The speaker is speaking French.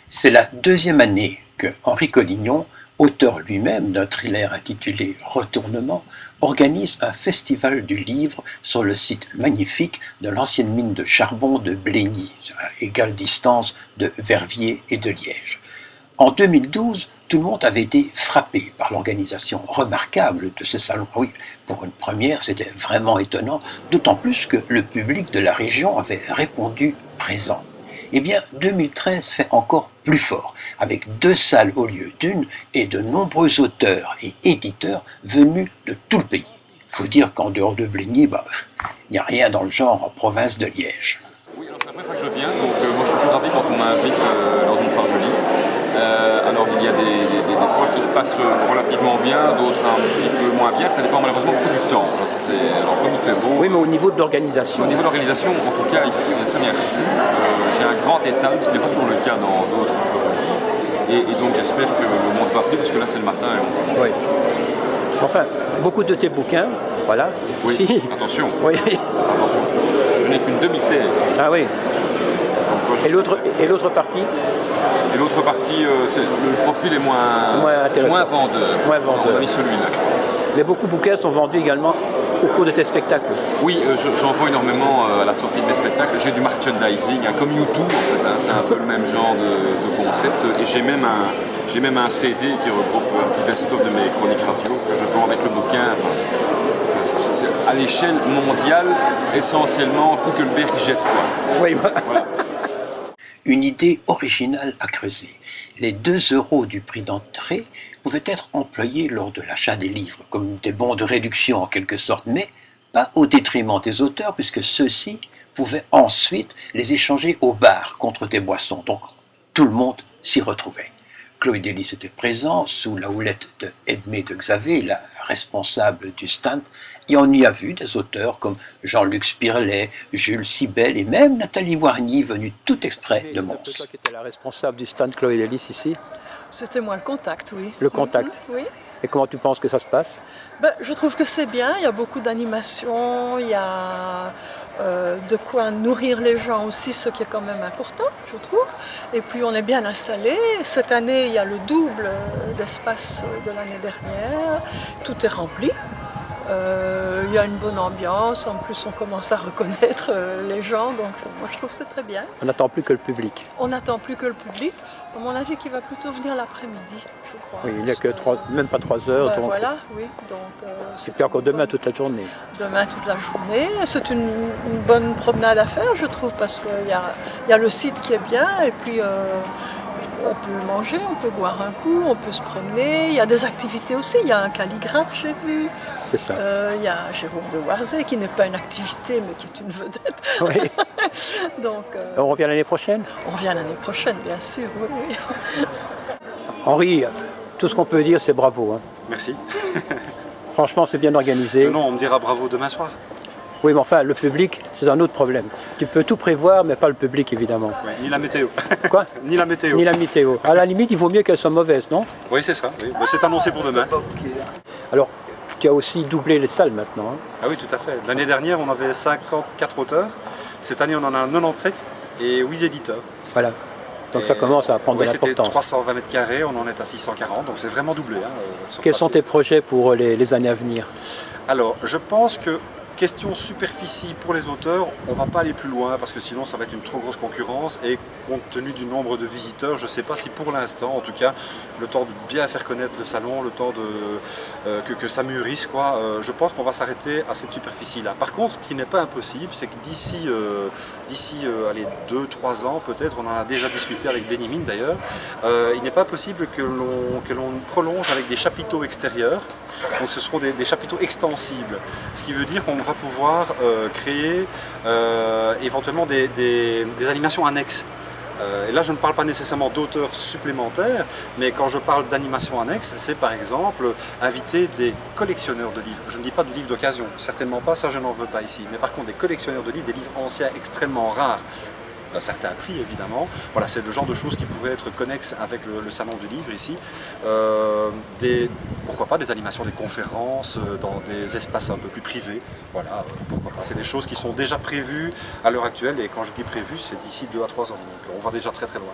C'est la deuxième année que Henri Collignon, auteur lui-même d'un thriller intitulé Retournement, organise un festival du livre sur le site magnifique de l'ancienne mine de charbon de Blény, à égale distance de Verviers et de Liège. En 2012, tout le monde avait été frappé par l'organisation remarquable de ce salon. Oui, pour une première, c'était vraiment étonnant, d'autant plus que le public de la région avait répondu présent. Eh bien, 2013 fait encore plus fort, avec 2 salles au lieu d'une et de nombreux auteurs et éditeurs venus de tout le pays. Il faut dire qu'en dehors de Blény, il n'y a rien dans le genre en province de Liège. Oui, alors c'est la première fois que je viens, donc moi je suis toujours ravi quand on m'invite lors d'une foire du livre. Alors il y a des fois qui se passent relativement bien, d'autres un petit peu moins bien, ça dépend malheureusement beaucoup du temps. Alors comme il fait beau... Oui, mais au niveau de l'organisation. Au niveau de l'organisation, en tout cas ici on est très bien reçu. J'ai un grand étal, ce qui n'est pas toujours le cas dans d'autres foires du livre. Et donc j'espère que le monde va venir parce que là c'est le matin et on commence. Oui. Enfin, beaucoup de tes bouquins, voilà. Oui, ici. attention. Oui. Attention. Je n'ai qu'une demi-thèse. Ah oui. Donc, et l'autre partie? Et l'autre partie, le profil est moins vendeur. Moins vendeur. On a mis celui-là. Mais beaucoup de bouquins sont vendus également au cours de tes spectacles. Oui, j'en vends énormément à la sortie de mes spectacles. J'ai du merchandising, comme YouTube en fait, c'est un peu le même genre de concept. Et j'ai même un CD qui regroupe un petit best-of de mes chroniques radio que je vends avec le bouquin. C'est à l'échelle mondiale, essentiellement Kuckelberg jette quoi. Oui, voilà. Une idée originale à creuser. Les 2 € du prix d'entrée pouvaient être employés lors de l'achat des livres, comme des bons de réduction en quelque sorte, mais pas au détriment des auteurs, puisque ceux-ci pouvaient ensuite les échanger au bar contre des boissons. Donc tout le monde s'y retrouvait. Chloé Delis était présent sous la houlette de Edmé de Xavé, la responsable du stand, et on y a vu des auteurs comme Jean-Luc Spirlet, Jules Sibel et même Nathalie Wargny, venue tout exprès de Mons. C'est toi qui étais la responsable du stand Chloé Delis ici? C'était moi le contact, oui. Le contact? Oui. Et comment tu penses que ça se passe? Je trouve que c'est bien, il y a beaucoup d'animation, il y a de quoi nourrir les gens aussi, ce qui est quand même important, je trouve. Et puis on est bien installé. Cette année, il y a le double d'espace de l'année dernière. Tout est rempli. Il y a une bonne ambiance, en plus on commence à reconnaître les gens, donc moi je trouve que c'est très bien. On n'attend plus que le public. On n'attend plus que le public, à mon avis qui va plutôt venir l'après-midi, je crois. Oui, il n'y a que même pas 3 heures. Donc voilà, oui. Donc, c'est puis encore demain toute la journée. Demain toute la journée, c'est une bonne promenade à faire je trouve, parce qu'il y a le site qui est bien, et puis on peut manger, on peut boire un coup, on peut se promener, il y a des activités aussi, il y a un calligraphe j'ai vu. C'est ça. Il y a Jérôme de Warzé qui n'est pas une activité mais qui est une vedette. Oui. Donc, on revient l'année prochaine? On revient l'année prochaine, bien sûr, oui, oui. Henri, tout ce qu'on peut dire c'est bravo. Hein. Merci. Franchement c'est bien organisé. Non, on me dira bravo demain soir. Oui, mais enfin, le public, c'est un autre problème. Tu peux tout prévoir, mais pas le public, évidemment. Oui, ni la météo. Quoi? Ni la météo. Ni la météo. À la limite, il vaut mieux qu'elle soit mauvaise, non? Oui, c'est ça. Oui. C'est annoncé pour demain. Alors, tu as aussi doublé les salles maintenant. Hein. Ah oui, tout à fait. L'année dernière, on avait 54 auteurs. Cette année, on en a 97 et 8 éditeurs. Voilà. Donc ça commence à prendre de l'importance. C'était 320 mètres carrés, on en est à 640, donc c'est vraiment doublé. Hein, Quels sont tes projets pour les années à venir? Alors, je pense que question superficie pour les auteurs, on ne va pas aller plus loin parce que sinon ça va être une trop grosse concurrence et compte tenu du nombre de visiteurs, je ne sais pas si pour l'instant, en tout cas, le temps de bien faire connaître le salon, le temps que ça mûrisse, quoi, je pense qu'on va s'arrêter à cette superficie-là. Par contre, ce qui n'est pas impossible, c'est que d'ici 2-3 ans peut-être, on en a déjà discuté avec Benimine d'ailleurs, il n'est pas possible que l'on prolonge avec des chapiteaux extérieurs. Donc ce seront des chapiteaux extensibles, ce qui veut dire qu'on va pouvoir créer éventuellement des animations annexes. Et là je ne parle pas nécessairement d'auteurs supplémentaires, mais quand je parle d'animation annexe, c'est par exemple inviter des collectionneurs de livres. Je ne dis pas de livres d'occasion, certainement pas, ça je n'en veux pas ici, mais par contre des collectionneurs de livres, des livres anciens extrêmement rares, d'un certain prix évidemment. Voilà, c'est le genre de choses qui pourraient être connexes avec le salon du livre ici. Pourquoi pas des animations, des conférences dans des espaces un peu plus privés. Voilà, pourquoi pas. C'est des choses qui sont déjà prévues à l'heure actuelle et quand je dis prévues, c'est d'ici 2 à 3 ans. Donc on va déjà très très loin.